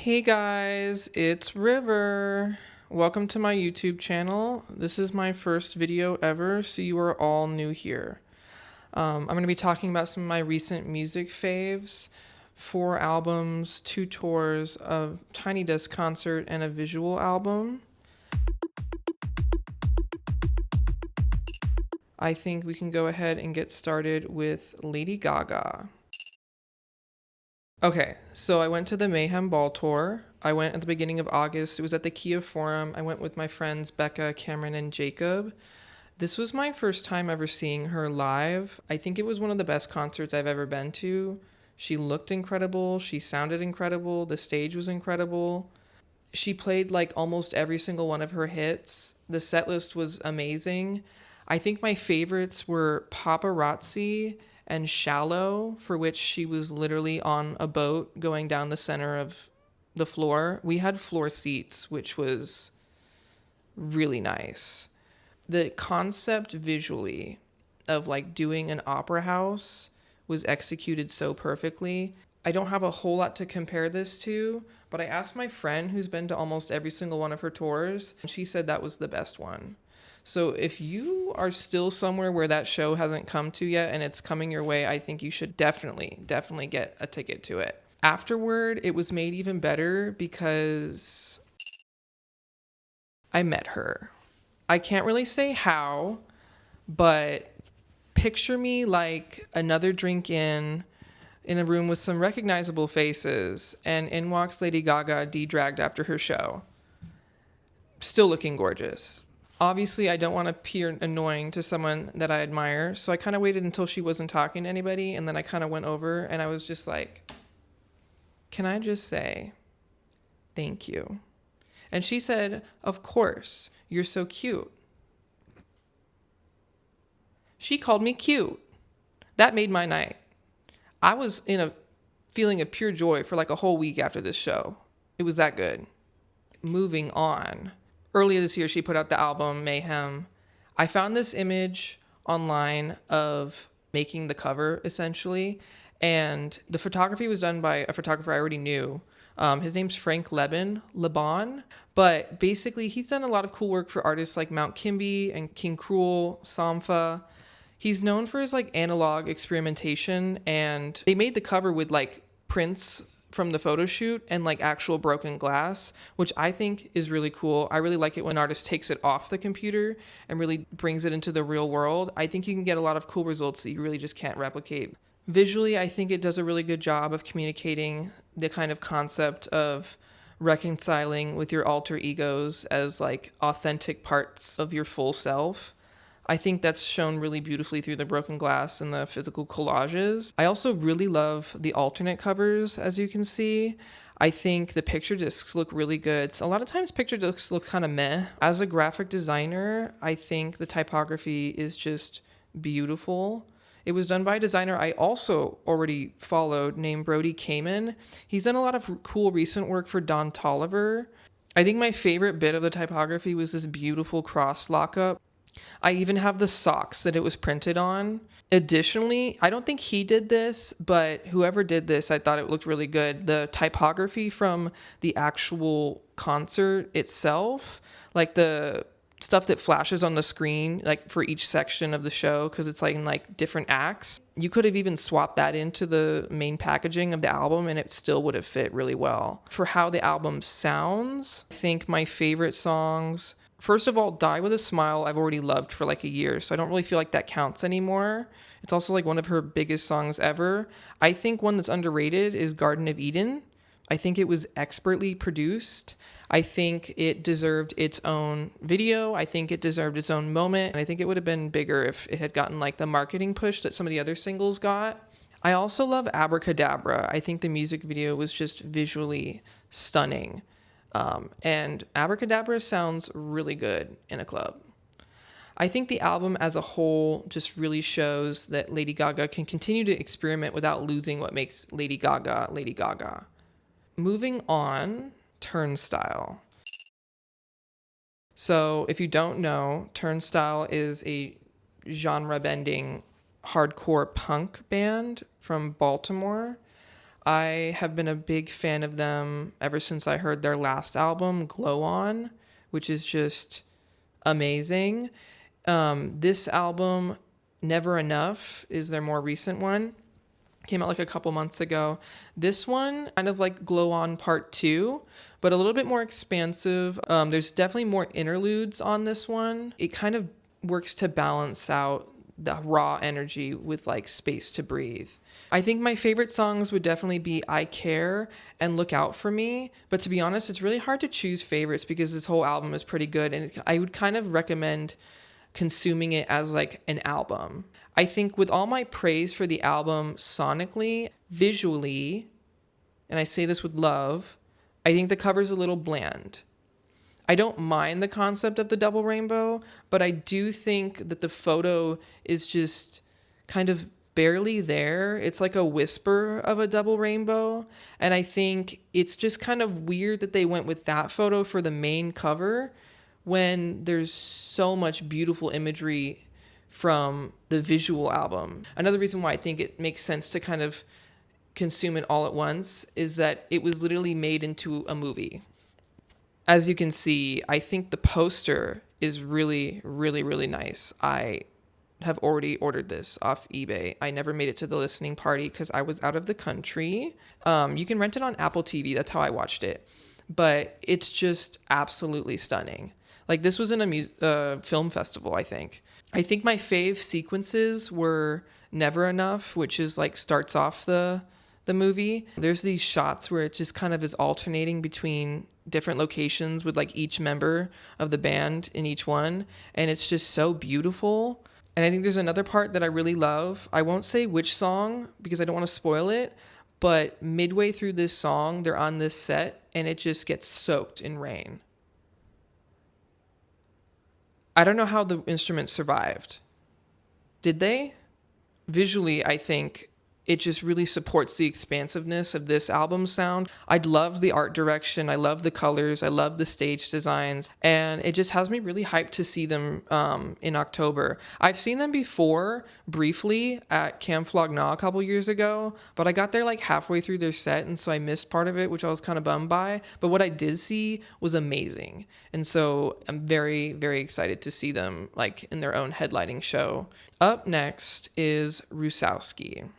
Hey guys, it's River. Welcome to my YouTube channel. This is my first video ever, so you are all new here. I'm going to be talking about some of my recent music faves, 4 albums, 2 tours, a Tiny Desk concert, and a visual album. I think we can go ahead and get started with Lady Gaga. Okay, so I went to the MAYHEM Ball Tour. I went at the beginning of August. It was at the Kia Forum. I went with my friends Becca, Cameron, and Jacob. This was my first time ever seeing her live. I think it was one of the best concerts I've ever been to. She looked incredible. She sounded incredible. The stage was incredible. She played like almost every single one of her hits. The set list was amazing. I think my favorites were Paparazzi and Shallow, for which she was literally on a boat going down the center of the floor. We had floor seats, which was really nice. The concept visually of like doing an opera house was executed so perfectly. I don't have a whole lot to compare this to, but I asked my friend who's been to almost every single one of her tours, and she said that was the best one. So if you are still somewhere where that show hasn't come to yet and it's coming your way, I think you should definitely get a ticket to it. Afterward, it was made even better because I met her. I can't really say how, but picture me like another drink in a room with some recognizable faces, and in walks Lady Gaga de-dragged after her show. Still looking gorgeous. Obviously, I don't want to appear annoying to someone that I admire, so I kind of waited until she wasn't talking to anybody, and then I kind of went over, and I was just like, can I just say thank you? And she said, of course, you're so cute. She called me cute. That made my night. I was in a feeling of pure joy for like a whole week after this show. It was that good. Moving on. Earlier this year, she put out the album MAYHEM. I found this image online of making the cover, essentially, and the photography was done by a photographer I already knew. His name's Frank Lebon, but basically he's done a lot of cool work for artists like Mount Kimby and King Cruel, Sampha. He's known for his like analog experimentation, and they made the cover with like prints from the photo shoot and like actual broken glass, which I think is really cool. I really like it when an artist takes it off the computer and really brings it into the real world. I think you can get a lot of cool results that you really just can't replicate. Visually, I think it does a really good job of communicating the kind of concept of reconciling with your alter egos as like authentic parts of your full self. I think that's shown really beautifully through the broken glass and the physical collages. I also really love the alternate covers, as you can see. I think the picture discs look really good. So a lot of times picture discs look kind of meh. As a graphic designer, I think the typography is just beautiful. It was done by a designer I also already followed named Brody Kamen. He's done a lot of cool recent work for Don Tolliver. I think my favorite bit of the typography was this beautiful cross lockup. I even have the socks that it was printed on. Additionally, I don't think he did this, but whoever did this, I thought it looked really good. The typography from the actual concert itself, like the stuff that flashes on the screen, like for each section of the show, because it's like in like different acts. You could have even swapped that into the main packaging of the album and it still would have fit really well. For how the album sounds, I think my favorite songs, first of all, Die With A Smile, I've already loved for like a year, so I don't really feel like that counts anymore. It's also like one of her biggest songs ever. I think one that's underrated is Garden of Eden. I think it was expertly produced. I think it deserved its own video. I think it deserved its own moment. And I think it would have been bigger if it had gotten like the marketing push that some of the other singles got. I also love Abracadabra. I think the music video was just visually stunning. And Abracadabra sounds really good in a club. I think the album as a whole just really shows that Lady Gaga can continue to experiment without losing what makes Lady Gaga Lady Gaga. Moving on, Turnstile. So if you don't know, Turnstile is a genre-bending hardcore punk band from Baltimore. I have been a big fan of them ever since I heard their last album, Glow On, which is just amazing. This album, Never Enough, is their more recent one. Came out like a couple months ago. This one, kind of like Glow On Part 2, but a little bit more expansive. There's definitely more interludes on this one. It kind of works to balance out the raw energy with like space to breathe. I think my favorite songs would definitely be I Care and Look Out For Me. But to be honest, it's really hard to choose favorites because this whole album is pretty good. And I would kind of recommend consuming it as like an album. I think with all my praise for the album sonically, visually, and I say this with love, I think the cover's a little bland. I don't mind the concept of the double rainbow, but I do think that the photo is just kind of barely there. It's like a whisper of a double rainbow. And I think it's just kind of weird that they went with that photo for the main cover when there's so much beautiful imagery from the visual album. Another reason why I think it makes sense to kind of consume it all at once is that it was literally made into a movie. As you can see, I think the poster is really, really, really nice. I have already ordered this off eBay. I never made it to the listening party because I was out of the country. You can rent it on Apple TV. That's how I watched it. But it's just absolutely stunning. Like, this was in a film festival, I think. I think my fave sequences were Never Enough, which is like starts off the movie. There's these shots where it just kind of is alternating between different locations with like each member of the band in each one. And it's just so beautiful. And I think there's another part that I really love. I won't say which song because I don't want to spoil it. But midway through this song, they're on this set and it just gets soaked in rain. I don't know how the instruments survived. Did they? Visually, I think it just really supports the expansiveness of this album sound. I love the art direction. I love the colors. I love the stage designs. And it just has me really hyped to see them in October. I've seen them before, briefly, at Camp Flog Gnaw a couple years ago. But I got there like halfway through their set, and so I missed part of it, which I was kind of bummed by. But what I did see was amazing. And so I'm very, very excited to see them like in their own headlining show. Up next is Rusowsky.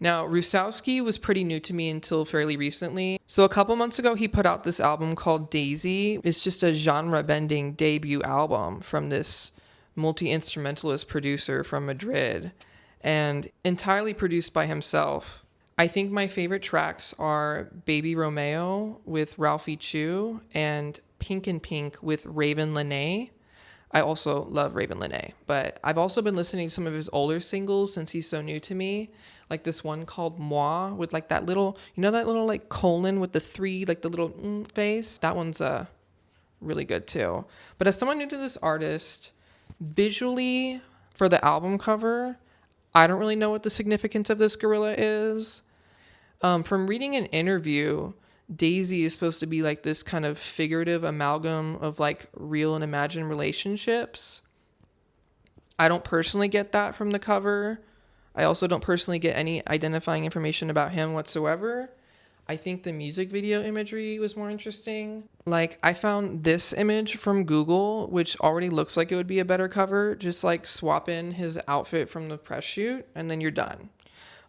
Now, Rusowsky was pretty new to me until fairly recently. So a couple months ago, he put out this album called Daisy. It's just a genre-bending debut album from this multi-instrumentalist producer from Madrid and entirely produced by himself. I think my favorite tracks are Baby Romeo with Ralphie Chu and Pink and Pink with Raven Lenae. I also love Raven Lenae, but I've also been listening to some of his older singles since he's so new to me. Like this one called Moi with like that little, you know, that little like colon with the three, like the little face. That one's really good too. But as someone new to this artist, visually for the album cover, I don't really know what the significance of this gorilla is. From reading an interview, Daisy is supposed to be like this kind of figurative amalgam of like real and imagined relationships. I don't personally get that from the cover. I also don't personally get any identifying information about him whatsoever. I think the music video imagery was more interesting. Like, I found this image from Google, which already looks like it would be a better cover. Just like swap in his outfit from the press shoot and then you're done.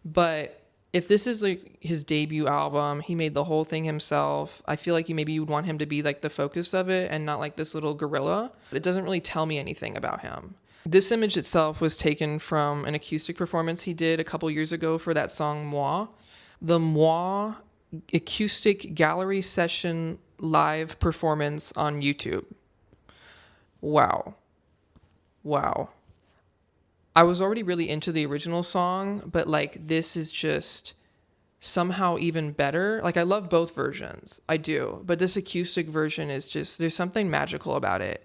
But if this is like his debut album, he made the whole thing himself. I feel like maybe you would want him to be like the focus of it and not like this little gorilla. But it doesn't really tell me anything about him. This image itself was taken from an acoustic performance he did a couple years ago for that song Moi. The Moi acoustic gallery session live performance on YouTube. Wow. I was already really into the original song, but like this is just somehow even better. Like I love both versions. I do. But this acoustic version is just, there's something magical about it.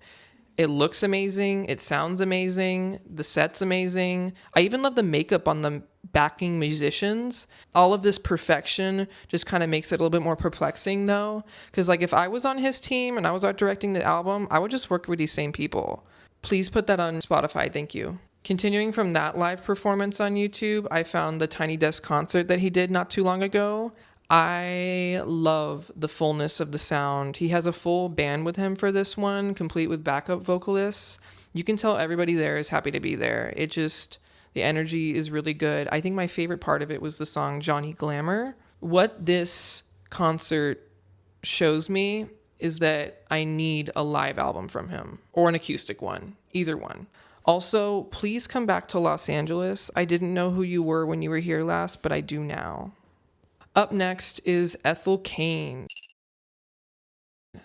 It looks amazing. It sounds amazing. The set's amazing. I even love the makeup on the backing musicians. All of this perfection just kind of makes it a little bit more perplexing though. Because like if I was on his team and I was art directing the album, I would just work with these same people. Please put that on Spotify. Thank you. Continuing from that live performance on YouTube, I found the Tiny Desk concert that he did not too long ago. I love the fullness of the sound. He has a full band with him for this one, complete with backup vocalists. You can tell everybody there is happy to be there. The energy is really good. I think my favorite part of it was the song Johnny Glamour. What this concert shows me is that I need a live album from him, or an acoustic one, either one. Also, please come back to Los Angeles. I didn't know who you were when you were here last, but I do now. Up next is Ethel Cain.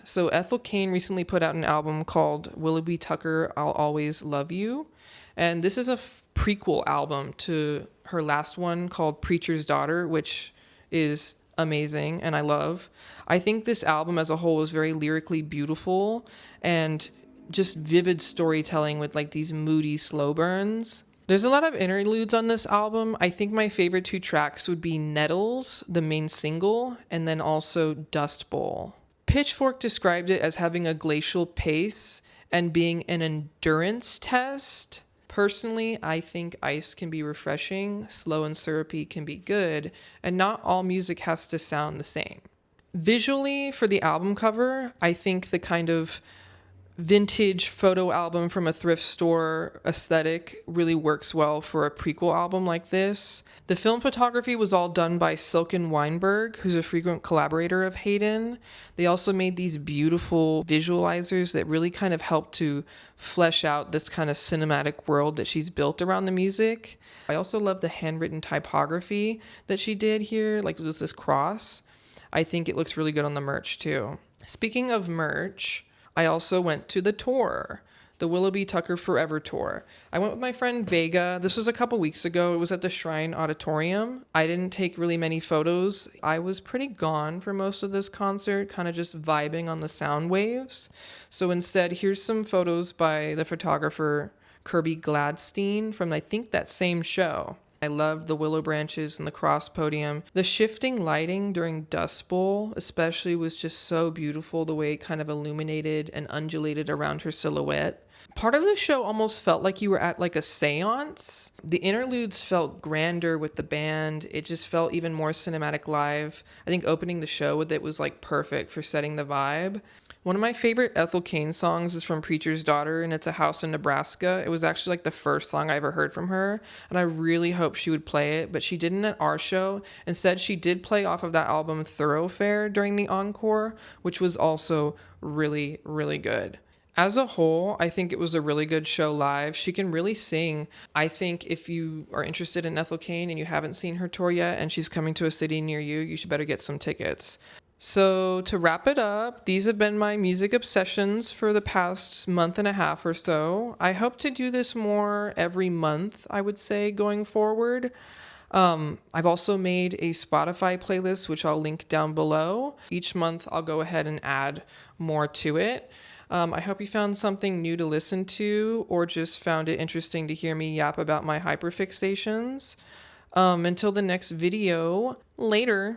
So Ethel Cain recently put out an album called Willoughby Tucker, I'll Always Love You. And this is a prequel album to her last one called Preacher's Daughter, which is amazing and I love. I think this album as a whole is very lyrically beautiful and just vivid storytelling with like these moody slow burns. There's a lot of interludes on this album. I think my favorite 2 tracks would be Nettles, the main single, and then also Dust Bowl. Pitchfork described it as having a glacial pace and being an endurance test. Personally, I think ice can be refreshing, slow and syrupy can be good, and not all music has to sound the same. Visually, for the album cover, I think the kind of vintage photo album from a thrift store aesthetic really works well for a prequel album like this. The film photography was all done by Silken Weinberg, who's a frequent collaborator of Hayden. They also made these beautiful visualizers that really kind of help to flesh out this kind of cinematic world that she's built around the music. I also love the handwritten typography that she did here, like just this cross. I think it looks really good on the merch too. Speaking of merch, I also went to the tour, the Willoughby Tucker Forever tour. I went with my friend Vega. This was a couple weeks ago. It was at the Shrine Auditorium. I didn't take really many photos. I was pretty gone for most of this concert, kind of just vibing on the sound waves. So instead, here's some photos by the photographer Kirby Gladstein from, I think, that same show. I loved the willow branches and the cross podium. The shifting lighting during Dust Bowl especially was just so beautiful, the way it kind of illuminated and undulated around her silhouette. Part of the show almost felt like you were at like a seance. The interludes felt grander with the band. It just felt even more cinematic live. I think opening the show with it was like perfect for setting the vibe. One of my favorite Ethel Cain songs is from Preacher's Daughter, and it's A House in Nebraska. It was actually like the first song I ever heard from her, and I really hoped she would play it, but she didn't at our show. Instead, she did play off of that album Thoroughfare during the encore, which was also really, really good. As a whole, I think it was a really good show live. She can really sing. I think if you are interested in Ethel Cain and you haven't seen her tour yet and she's coming to a city near you, you should better get some tickets. So to wrap it up, these have been my music obsessions for the past month and a half or so. I hope to do this more every month, I would say, going forward. I've also made a Spotify playlist, which I'll link down below. Each month, I'll go ahead and add more to it. I hope you found something new to listen to or just found it interesting to hear me yap about my hyperfixations. Until the next video, later.